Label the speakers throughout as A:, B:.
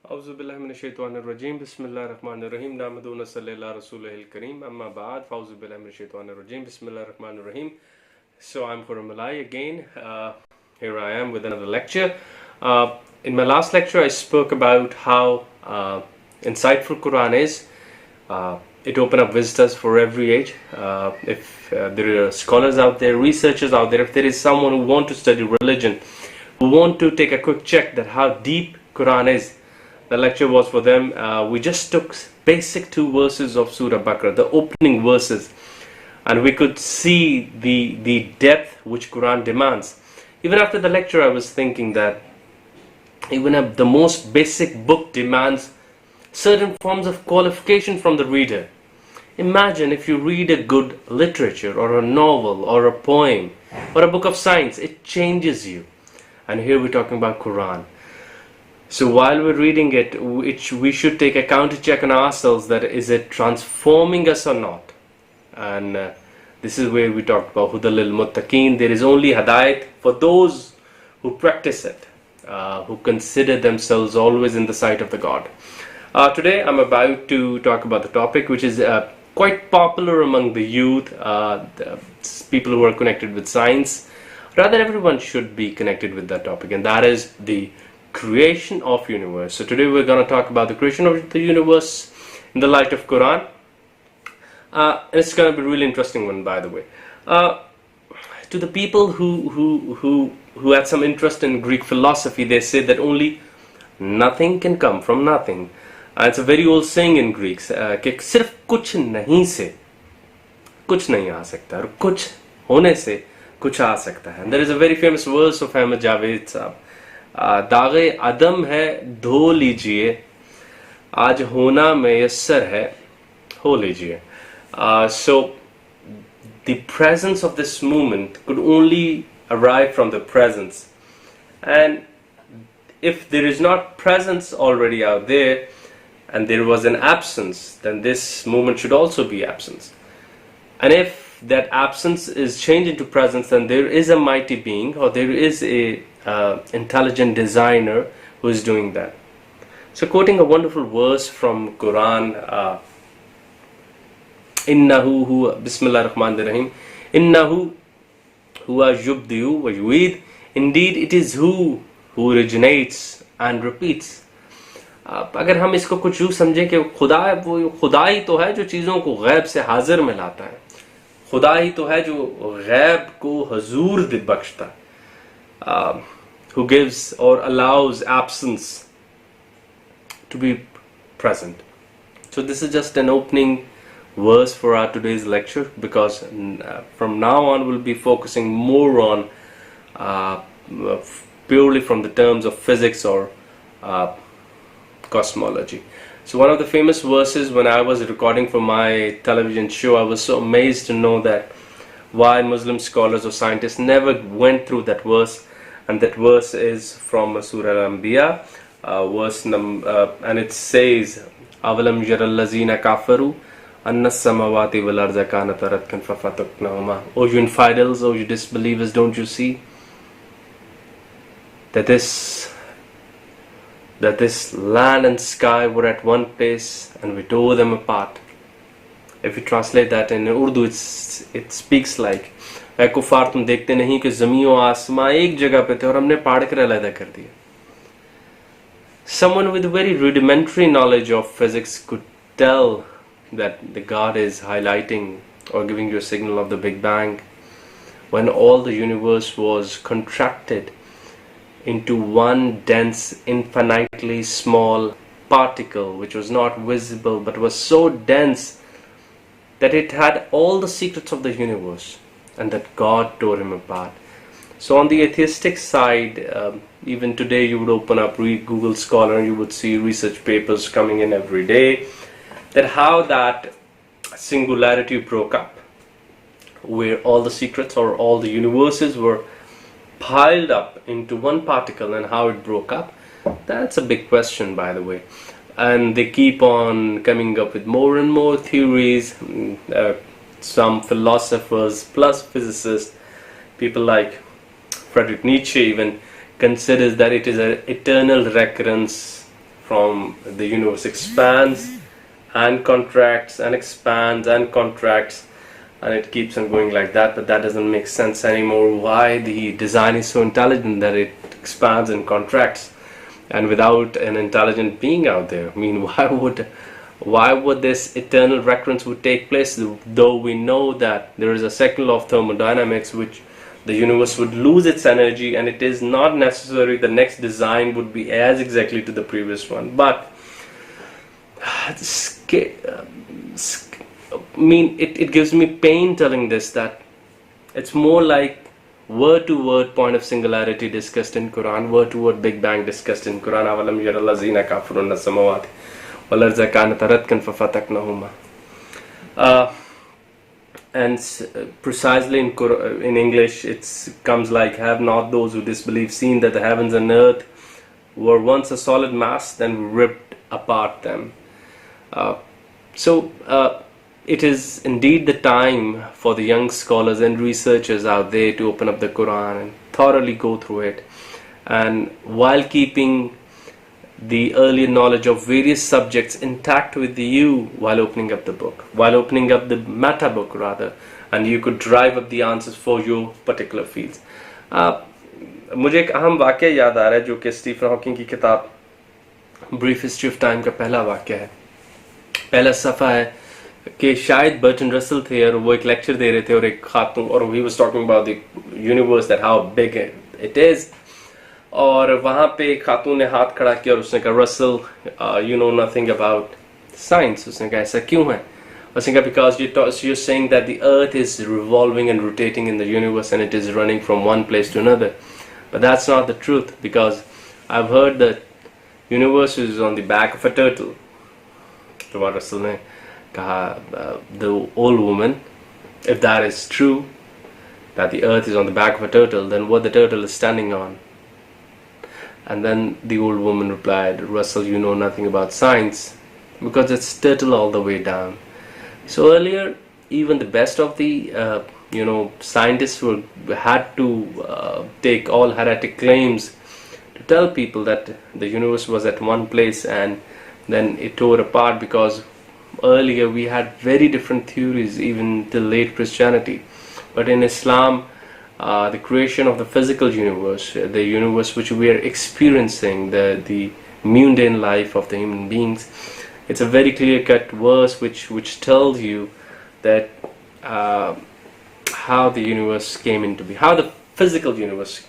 A: Auzubillahi minash-shaytanir-rajim. Bismillahir-rahmanir-rahim. Nahmaduhu wa nusalli ala rasulihil kareem. Amma ba'd. Auzubillahi minash-shaytanir-rajim. Bismillahir-rahmanir-rahim. So I'm Khurram Elahi again. Here I am with another lecture. In my last lecture, I spoke about how insightful Quran is. It opened up visitors for every age. If there are scholars out there, researchers out there, if there is someone who want to study religion, who want to take a quick check that how deep Quran is, the lecture was for them. We just took basic 2 verses of Surah Baqarah, the opening verses, and we could see the depth which Quran demands. Even after the lecture, I was thinking that even the most basic book demands certain forms of qualification from the reader. Imagine if you read a good literature or a novel or a poem or a book of science, it changes you. And here we're talking about Quran. So while we're reading it, we should take a counter check on ourselves, that is it transforming us or not. And this is where we talked about Hudal lil Muttaqeen. There is only Hadayat for those who practice it, who consider themselves always in the sight of the God. Today I'm about to talk about the topic which is quite popular among the youth, the people who are connected with science. Rather, everyone should be connected with that topic, and that is the creation of universe. So today we're going to talk about the creation of the universe in the light of Quran. It's going to be a really interesting one, by the way. To the people who had some interest in Greek philosophy, they say that only nothing can come from nothing. It's a very old saying in Greeks कि सिर्फ कुछ नहीं से कुछ नहीं आ सकता और कुछ होने से कुछ आ सकता है. And there is a very famous verse of Ahmed Javed साहब, दागे अदम है धो लीजिए, आज होना मयस्सर है हो लीजिए. So the presence of this movement could only arrive from the presence, and if there is not presence already out there and there was an absence, then this movement should also be absence. And if that absence is changed into presence, then there is a mighty being, or there is a intelligent designer who is doing that. So quoting a wonderful verse from Quran, innahu huwa bismillahir rahmanir rahim, innahu huwa yubdi'u wa yu'id, indeed it is who originates and repeats. अगर हम इसको कुछ यूँ समझें कि खुदा है, वो खुदा ही तो है जो चीज़ों को गैब से हाजिर में लाता है, खुदा ही तो है जो गैब को हजूर बख्शता है, who gives or allows absence to be present. So this is just an opening verse for our today's lecture, because from now on we'll be focusing more on purely from the terms of physics or cosmology. So one of the famous verses, when I was recording for my television show, I was so amazed to know that why Muslim scholars or scientists never went through that verse. And that verse is from Surah Al-Anbiya, and it says, "Avalam yaral lazina kafaru anna samawati wal arda kanat ratkan fafataqnahuma." O you infidels, O you disbelievers, don't you see that this land and sky were at one place and we tore them apart? If you translate that in Urdu, it speaks like, ऐ कुफार तुम देखते नहीं कि ज़मीन और आसमां एक जगह पे थे और हमने पाड़ कर अलग कर दिया. Someone with very rudimentary knowledge of physics could tell that the God is highlighting or giving you a signal of the Big Bang, when all the universe was contracted into one dense, infinitely small particle which was not visible but was so dense that it had all the secrets of the universe, and that God tore him apart. So on the atheistic side, even today you would open up Google Scholar and you would see research papers coming in every day, that how that singularity broke up, where all the secrets or all the universes were piled up into one particle, and how it broke up. That's a big question, by the way. And they keep on coming up with more and more theories. Some philosophers plus physicists, people like Friedrich Nietzsche, even considers that it is an eternal recurrence from the universe expands and contracts and expands and contracts, and it keeps on going like that. But that doesn't make sense anymore. Why the design is so intelligent that it expands and contracts, and without an intelligent being out there, I mean, why would this eternal recurrence would take place, though we know that there is a second law of thermodynamics which the universe would lose its energy, and it is not necessary the next design would be as exactly to the previous one. But I mean, it gives me pain telling this, that it's more like word to word point of singularity discussed in Quran, word to word Big Bang discussed in Quran. Avalam yarallazina kafirun samawati walarza kanat ratkan fafataknahuma. And precisely in English it comes like, have not those who disbelieve seen that the heavens and earth were once a solid mass, then ripped apart them. So it is indeed the time for the young scholars and researchers out there to open up the Quran and thoroughly go through it, and while keeping the earlier knowledge of various subjects intact with you while opening up the book, while opening up the meta book rather, and you could drive up the answers for your particular fields. मुझे एक अहम वाक़या याद आ रहा है जो कि Stephen Hawking की किताब ब्रीफ हिस्ट्री ऑफ टाइम का पहला वाक़या है। पहला सफ़ा है कि शायद बर्टन रसल थे और वो एक लेक्चर दे रहे थे, और एक खातून, और he was talking about the universe, that how big it is, और वहाँ पे खातून ने हाथ खड़ा किया और उसने कहा, Russell you know nothing about science. उसने कहा ऐसा क्यों है? उसने कहा because you're saying that the earth is revolving and rotating in the universe and it is running from one place to another, but that's not the truth, because I've heard that universe is on the back of a turtle. तो Russell ने कहा, the old woman, if that is true, that the earth is on the back of a turtle, then what the turtle is standing on? And then the old woman replied, Russell, you know nothing about science, because it's turtle all the way down. So earlier, even the best of the scientists had to take all heretic claims to tell people that the universe was at one place and then it tore apart, because earlier we had very different theories even till late Christianity. But in Islam, the creation of the physical universe, the universe which we are experiencing, the mundane life of the human beings, it's a very clear-cut verse which tells you that how the universe came into being, how the physical universe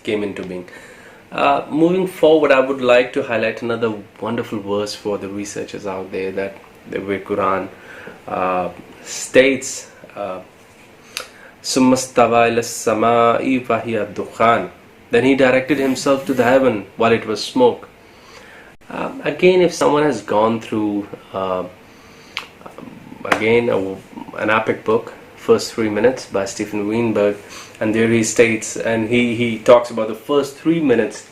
A: came into being. Moving forward, I would like to highlight another wonderful verse for the researchers out there, that the way Quran states, Summastawa ila samai wahiya dukhan. Then he directed himself to the heaven while it was smoke. Again, if someone has gone through an epic book, First 3 Minutes by Stephen Weinberg, and there he states, and he talks about the first 3 minutes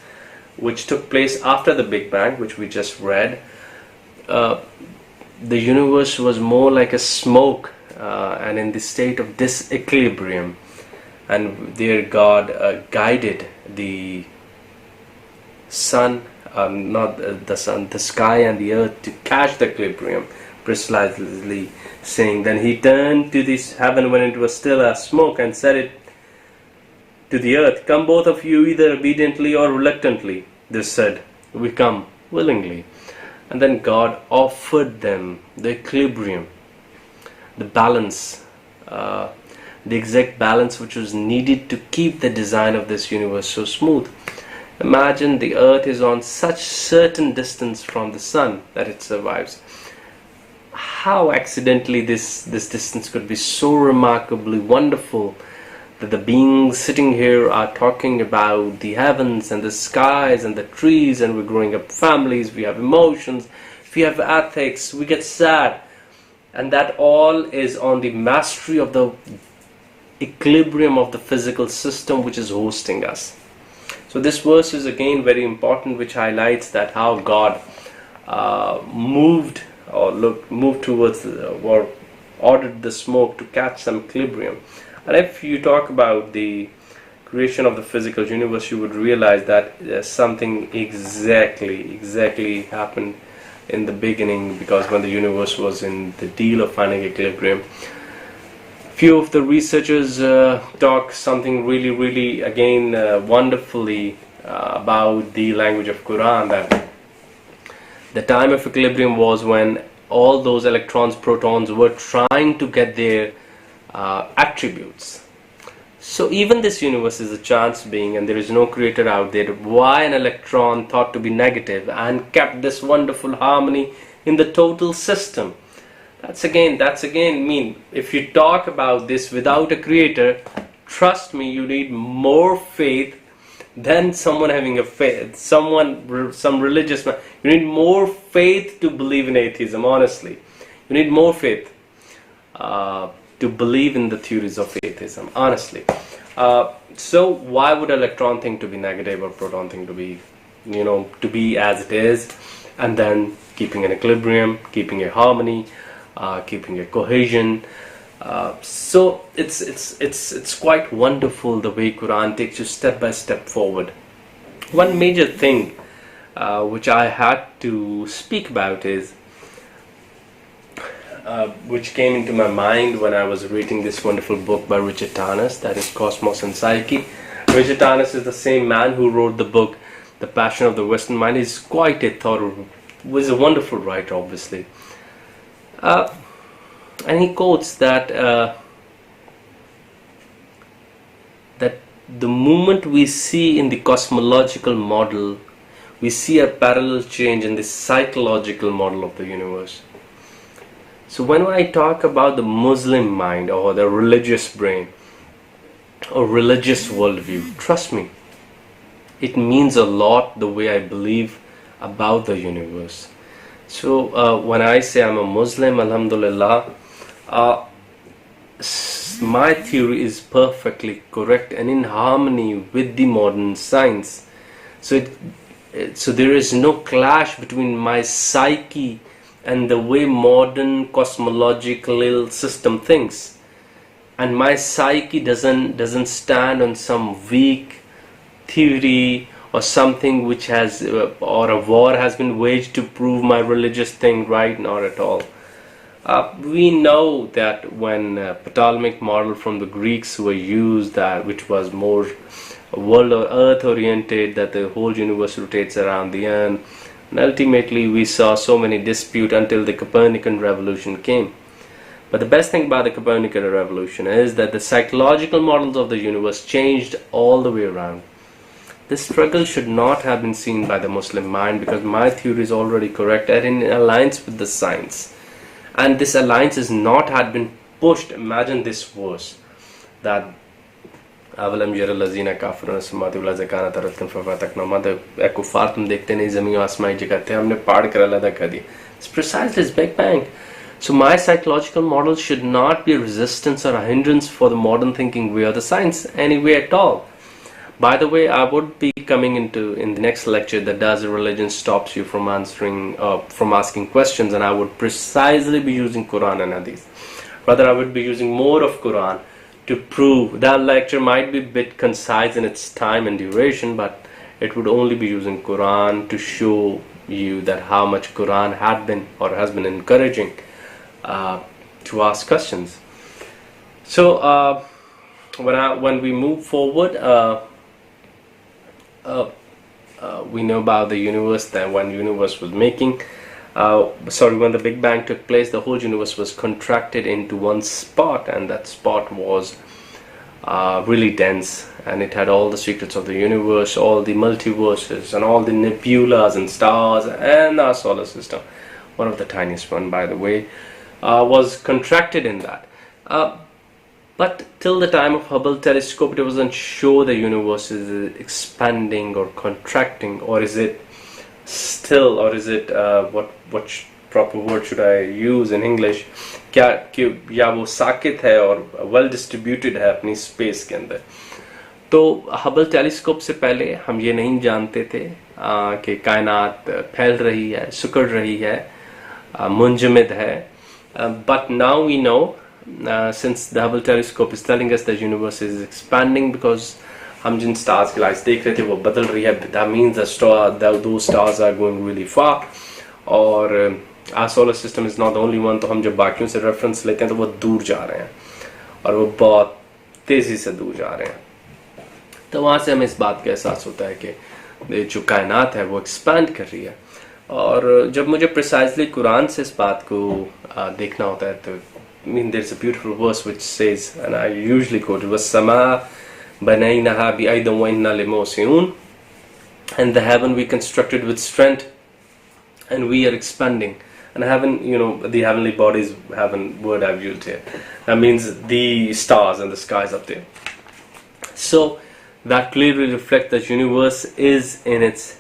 A: which took place after the Big Bang, which we just read. The universe was more like a smoke and in the state of disequilibrium, and there God guided the sun, not the sun, the sky and the earth to catch the equilibrium, precisely saying, then he turned to this heaven when it was still a smoke and said it to the earth, come both of you either obediently or reluctantly. This said, we come willingly. And then God offered them the equilibrium, the balance, the exact balance which was needed to keep the design of this universe so smooth. Imagine the earth is on such certain distance from the sun that it survives. How accidentally this distance could be so remarkably wonderful that the beings sitting here are talking about the heavens and the skies and the trees, and we're growing up families, we have emotions, we have ethics, we get sad, and that all is on the mastery of the equilibrium of the physical system which is hosting us. So this verse is again very important, which highlights that how God moved towards or ordered the smoke to catch some equilibrium. And if you talk about the creation of the physical universe, you would realize that something exactly happened in the beginning, because when the universe was in the deal of finding equilibrium, few of the researchers talk something really again wonderfully about the language of Quran, that the time of equilibrium was when all those electrons, protons were trying to get their attributes. So even this universe is a chance being, and there is no creator out there. Why an electron thought to be negative and kept this wonderful harmony in the total system? That's again mean, if you talk about this without a creator, trust me, you need more faith than someone having a faith, some religious man. You need more faith to believe in atheism, honestly. You need more faith to believe in the theories of atheism, honestly. So why would electron think to be negative or proton think to be, to be as it is, and then keeping an equilibrium, keeping a harmony, keeping a cohesion? So it's quite wonderful the way Quran takes you step by step forward. One major thing which I had to speak about is which came into my mind when I was reading this wonderful book by Richard Tarnas, that is Cosmos and Psyche. Richard Tarnas is the same man who wrote the book The Passion of the Western Mind. He's quite a thorough, was a wonderful writer, obviously. And he quotes that that the moment we see in the cosmological model, we see a parallel change in the psychological model of the universe. So when I talk about the Muslim mind or the religious brain or religious worldview, trust me, it means a lot the way I believe about the universe. So when I say I'm a Muslim, alhamdulillah, my theory is perfectly correct and in harmony with the modern science. So there is no clash between my psyche and the way modern cosmological system thinks, and my psyche doesn't stand on some weak theory or something which has or a war has been waged to prove my religious thing right. Not at all. We know that when Ptolemaic model from the Greeks were used, that which was more world or earth oriented, that the whole universe rotates around the sun, and ultimately we saw so many disputes until the Copernican revolution came. But the best thing about the Copernican revolution is that the psychological models of the universe changed all the way around. This struggle should not have been seen by the Muslim mind, because my theory is already correct and in alliance with the science. And this alliance is not had been pushed. Imagine this verse, that अवलम यरल लज़ीना काफ़िरून समाति वला ज़काना तरतन फ़फ़तकना, ए कुफ़ार तुम देखते नहीं ज़मीन आसमां जगह थे, हमने पाड़ कर अलग कर दिया. It's precisely its Big Bang. So my psychological model should not be a resistance or a hindrance for the modern thinking way or the science anyway at all. By the way, I would be coming in the next lecture that does a religion stops you from asking questions, and I would precisely be using Quran and Hadith. Rather, I would be using more of Quran to prove. That lecture might be a bit concise in its time and duration, but it would only be using Quran to show you that how much Quran had been or has been encouraging to ask questions. So when we move forward, we know about the universe, that when universe was making, when the Big Bang took place, the whole universe was contracted into one spot, and that spot was really dense, and it had all the secrets of the universe, all the multiverses, and all the nebulas and stars, and our solar system, one of the tiniest one, by the way, was contracted in that. But till the time of Hubble telescope, it wasn't sure the universe is expanding or contracting, or is it still, or is it what proper word should I use in English, या वो साकित है और well distributed है अपनी space के अंदर. तो Hubble telescope से पहले हम ये नहीं जानते थे कि कायनात फैल रही है, सिकुड़ रही है, मुंजमद है. But now we know, since the Hubble telescope is telling us that the universe is expanding, because हम जिन stars की lights देख रहे थे वो बदल रही है. That means those stars are going really far. और our solar system is not the only one. तो हम जब बाकियों से reference लेते हैं तो वो दूर जा रहे हैं और वो बहुत तेज़ी से दूर जा रहे हैं. तो वहाँ से हमें इस बात का एहसास होता है कि जो कायनात है वो एक्सपैंड कर रही है. और जब मुझे प्रिसाइजली कुरान से इस बात को देखना होता है तो there's a beautiful verse which says, and I usually quote it, وَالسَّمَاءَ بَنَيْنَهَا بِأَيْدٍ وَإِنَّا لِمُوسِعُونَ, and the heaven we constructed with strength and we are expanding. And heaven, the heavenly bodies, heaven word I've used here, that means the stars and the skies up there. So that clearly reflects that universe is in its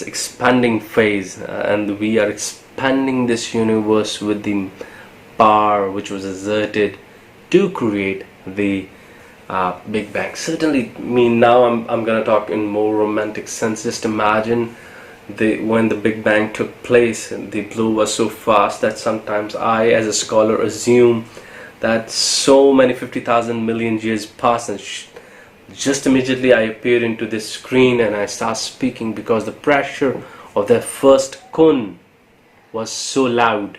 A: expanding phase, and we are expanding this universe with the power which was exerted to create the Big Bang. Certainly, now I'm gonna talk in more romantic sense. Just imagine when the Big Bang took place, the blue was so fast that sometimes I, as a scholar, assume that so many 50,000 million years passed, and just immediately I appear into this screen and I start speaking because the pressure of the first kun was so loud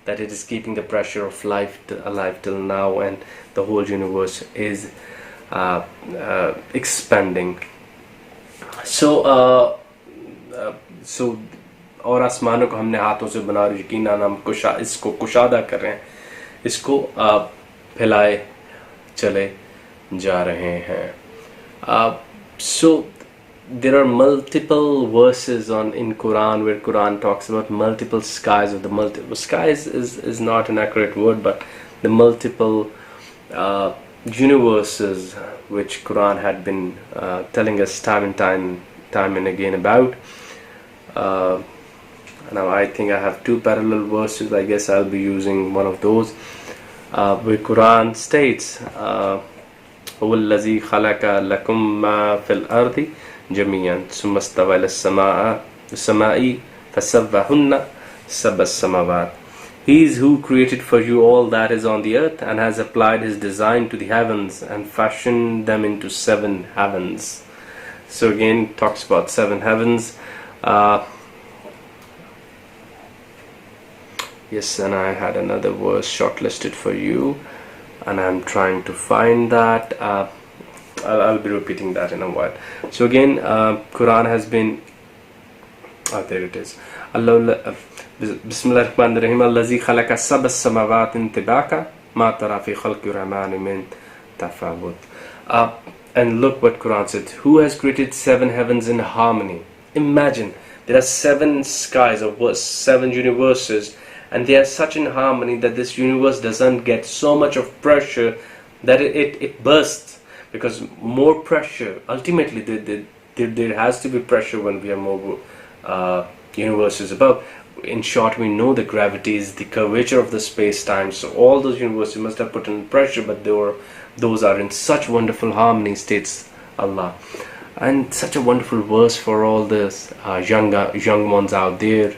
A: that it is keeping the pressure of life alive till now, and the whole universe is expanding. So और आसमानों को हमने हाथों से बना यकीनन हम इसको कुशादा कर रहे हैं, इसको फैलाए चले जा रहे हैं. So there are multiple verses in Quran where Quran talks about multiple skies. Of the multiple skies is not an accurate word, but the multiple universes which Quran had been telling us time and again about. Now I think I have two parallel verses. I guess I'll be using one of those where Quran states, هو الذي خلق لكم ما في الأرض جميعا ثم استوى إلى السماء فسواهن سبع السماوات. He is who created for you all that is on the earth and has applied his design to the heavens and fashioned them into 7 heavens. So again talks about 7 heavens. Yes, and I had another verse shortlisted for you, and I'm trying to find that. I'll be repeating that in a while. So again, Quran has been, there it is. Bismillahirrahmanirrahim. Allazi khalaqa sab'a samawati tibaka ma tara fi khalqi rahmani min tafawut. And look what Quran said. Who has created 7 heavens in harmony? Imagine there are 7 skies or 7 universes, and they are such in harmony that this universe doesn't get so much of pressure that it bursts, because more pressure, ultimately there has to be pressure when we have more universes above. In short, we know that gravity is the curvature of the space-time, so all those universes must have put in pressure, but those are in such wonderful harmony, states Allah. And such a wonderful verse for all this young ones out there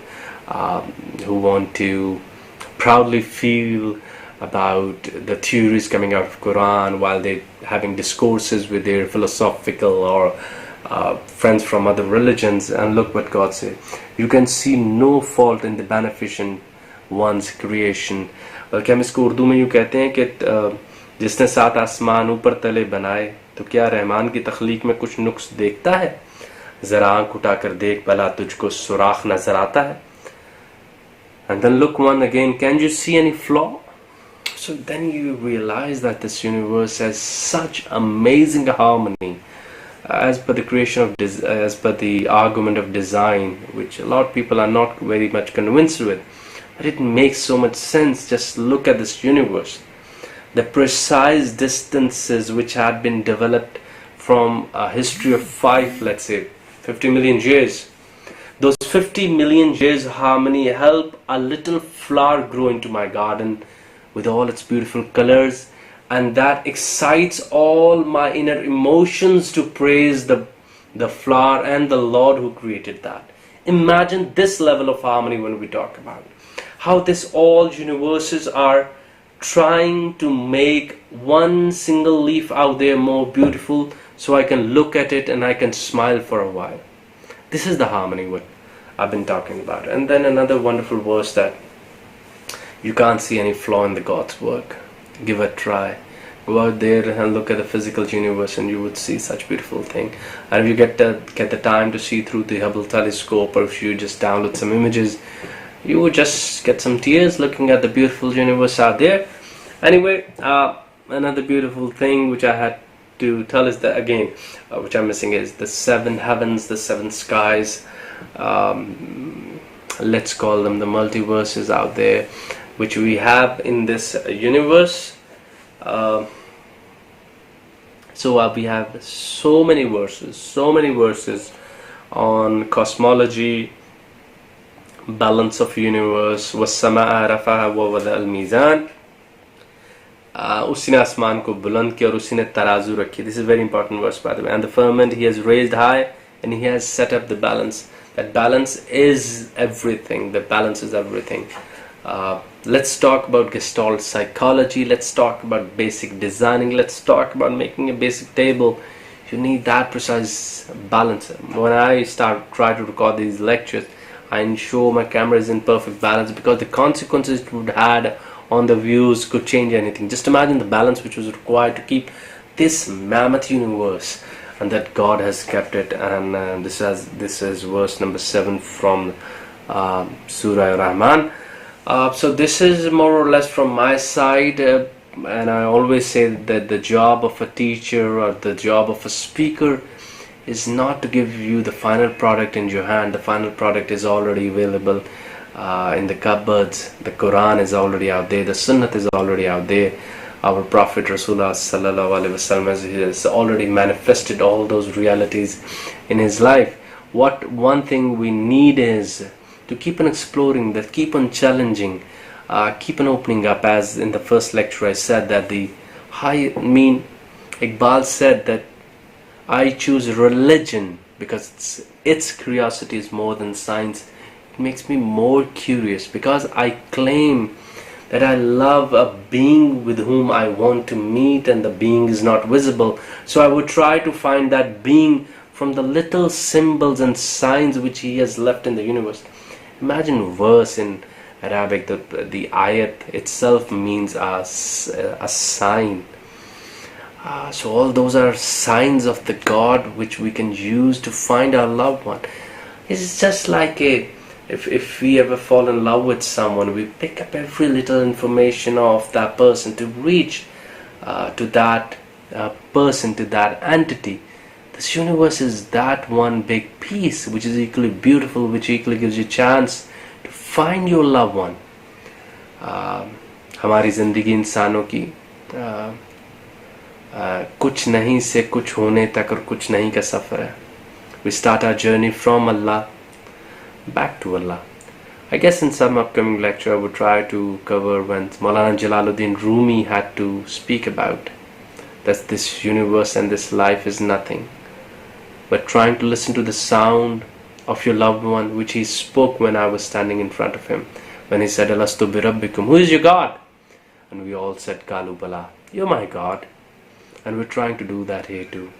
A: who want to proudly feel about the theories coming out of Quran while they're having discourses with their philosophical or friends from other religions. And look what God said. You can see no fault in the beneficent one's creation. बल्कि हम इसको उर्दू में यूँ कहते हैं कि जिसने 7 आसमान ऊपर तले बनाए तो क्या रहमान की तख्लीक में कुछ नुक्स देखता है? ज़रा आँख उठाकर देख भला तुझको सुराख नजर आता है. And then look one again, can you see any flaw? So then you realize that this universe has such amazing harmony as per the creation of as per the argument of design, which a lot of people are not very much convinced with, but it makes so much sense. Just look at this universe, the precise distances which had been developed from a history of 50 million years. Those 50 million years of harmony help a little flower grow into my garden with all its beautiful colors, and that excites all my inner emotions to praise the flower and the Lord who created that. Imagine this level of harmony when we talk about how this all universes are trying to make one single leaf out there more beautiful so I can look at it and I can smile for a while. This is the harmony what I've been talking about. And then another wonderful verse that you can't see any flaw in the God's work. Give it a try. Go out there and look at the physical universe and you would see such beautiful thing. And if you get the time to see through the Hubble telescope, or if you just download some images, you would just get some tears looking at the beautiful universe out there. Anyway, another beautiful thing which I had to tell is that, again, which I'm missing, is the 7 heavens, the 7 skies. Let's call them the multiverses out there, which we have in this universe. So we have so many verses on cosmology, balance of universe. वस्समाअ रफ़अहा ववदअल मीज़ान. उसने आसमान को बुलंद किया और उसने तराजू रखी. This is a very important verse, by the way. And the firmament he has raised high, and he has set up the balance. That balance is everything. The balance is everything. Let's talk about Gestalt psychology. Let's talk about basic designing. Let's talk about making a basic table. You need that precise balance. When I try to record these lectures, I ensure my camera is in perfect balance, because the consequences it would had on the views could change anything. Just imagine the balance which was required to keep this mammoth universe, and that God has kept it. And this is verse number 7 from Surah Rahman. So this is more or less from my side, and I always say that the job of a teacher or the job of a speaker is not to give you the final product in your hand. The final product is already available in the cupboards. The Quran is already out there. The Sunnah is already out there. Our Prophet Rasulullah sallallahu alaihi wasallam has already manifested all those realities in his life. What one thing we need is to keep on exploring, that keep on challenging, keep on opening up. As in the first lecture I said that Iqbal said that I choose religion because its curiosity is more than science. It makes me more curious because I claim that I love a being with whom I want to meet, and the being is not visible. So I would try to find that being from the little symbols and signs which he has left in the universe. Imagine verse in Arabic, the ayat itself means a sign. So all those are signs of the God which we can use to find our loved one. It's just like if we ever fall in love with someone, we pick up every little information of that person to reach to that person, to that entity. This universe is that one big piece which is equally beautiful, which equally gives you a chance to find your loved one. हमारी ज़िंदगी इंसानों की कुछ नहीं से कुछ होने तक और कुछ नहीं का सफ़र है. We start our journey from Allah back to Allah. I guess in some upcoming lecture I would try to cover when Maulana Jalaluddin Rumi had to speak about that this universe and this life is nothing but trying to listen to the sound of your loved one, which he spoke when I was standing in front of him, when he said, Alastu bi Rabbikum, who is your God? And we all said, Kalu Bala, you're my God. And we're trying to do that here too.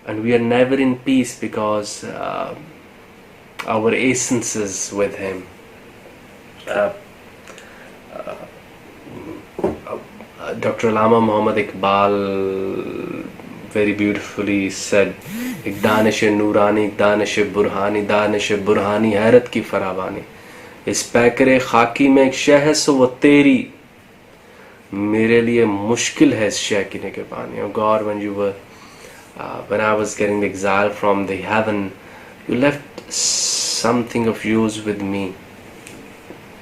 A: And we are never in peace because our essence is with him. Dr. Allama Muhammad Iqbal very beautifully said, एक दानिश नूरानी, एक दानिश बुरहानी, दानिश बुरहानी हैरत की फरावानी. इस पैकरे खाकी में एक शह है सो वो तेरी, मेरे लिए मुश्किल है इस शह की निगहबानी. Oh God, when I was getting exiled from the heaven, you left something of yours with me,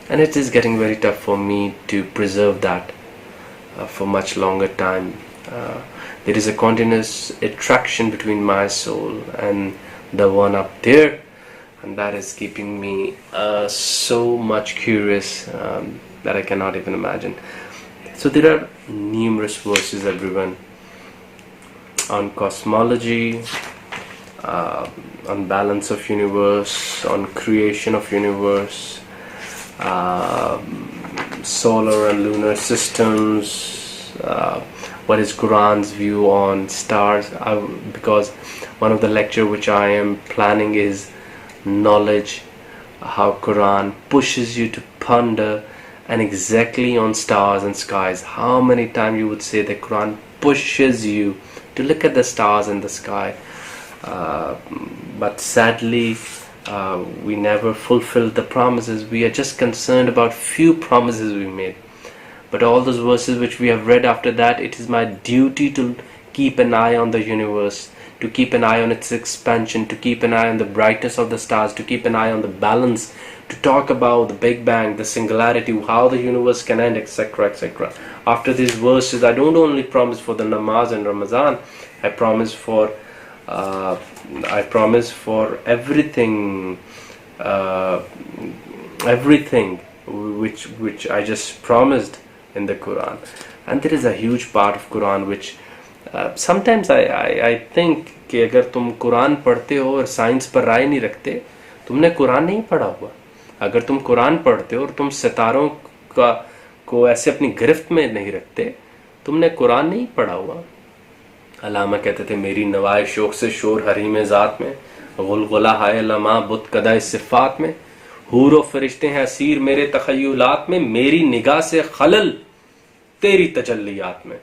A: and it is getting very tough for me to preserve that for much longer time. There is a continuous attraction between my soul and the one up there, and that is keeping me so much curious that I cannot even imagine. So there are numerous verses, everyone, on cosmology, on balance of universe, on creation of universe, solar and lunar systems, what is Quran's view on stars, because one of the lecture which I am planning is knowledge, how Quran pushes you to ponder, and exactly on stars and skies. How many times you would say that Quran pushes you to look at the stars in the sky, but sadly we never fulfilled the promises. We are just concerned about few promises we made, but all those verses which we have read after that, it is my duty to keep an eye on the universe, to keep an eye on its expansion, to keep an eye on the brightness of the stars, to keep an eye on the balance, to talk about the Big Bang, the singularity, how the universe can end, etc., etc. After these verses, I don't only promise for the namaz and Ramadan, I promise for everything, everything which I just promised in the Quran. And there is a huge part of Quran which sometimes I think कि अगर तुम कुरान पढ़ते हो और science पर राय नहीं रखते, तुमने कुरान नहीं पढ़ा हुआ. अगर तुम कुरान पढ़ते हो और तुम सितारों को ऐसे अपनी गिरफ्त में नहीं रखते, तुमने कुरान नहीं पढ़ा हुआ. अलामा कहते थे, मेरी नवाए शौक से शोर हरीम ज़ात में, गुलगुला हाय लमा बुत कदा सिफ़ात में, हूर व फरिश्ते हैं असीर मेरे तखय्युलात में, मेरी निगाह से खलल तेरी तजल्लियात में.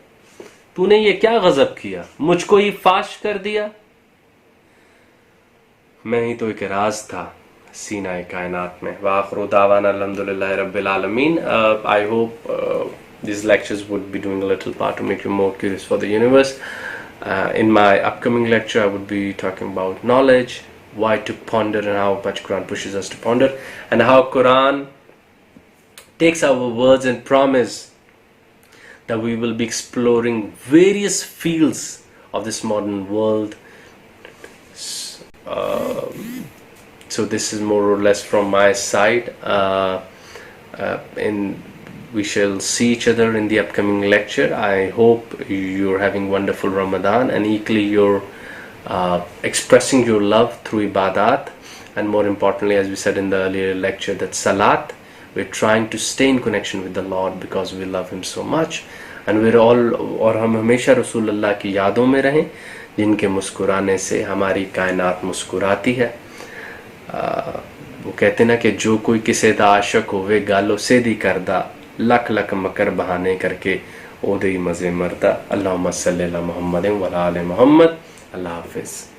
A: तूने ये क्या गजब किया, मुझको ही फाश कर दिया. मैं ही तो एक राज था सीना कायनात में. वाखिरु दावाना अल्हम्दुलिल्लाहि रब्बिल आलमीन. I hope these lectures would be doing a little part to make you more curious for the universe. In my upcoming lecture, I would be talking about knowledge, why to ponder, and how much Quran pushes us to ponder, and how Quran takes our words and promise that we will be exploring various fields of this modern world. So this is more or less from my side. We shall see each other in the upcoming lecture. I hope you're having wonderful Ramadan, and equally you're expressing your love through ibadat, and more importantly, as we said in the earlier lecture, that salat, we're trying to stay in connection with the Lord because we love Him so much, and we're all, और हम हमेशा रसूलुल्लाह की यादों में रहें, जिनके मुस्कुराने से हमारी कायनात मुस्कुराती है. वो कहते ना कि जो कोई किसी दा आशिक होवे गालो सेदी करदा, लख लख मकर बहाने करके ओदे ही मजे मरदा. अल्लाहुम्मा सल्ली अला मुहम्मद व अला आले मुहम्मद. अल्लाह हाफिज़.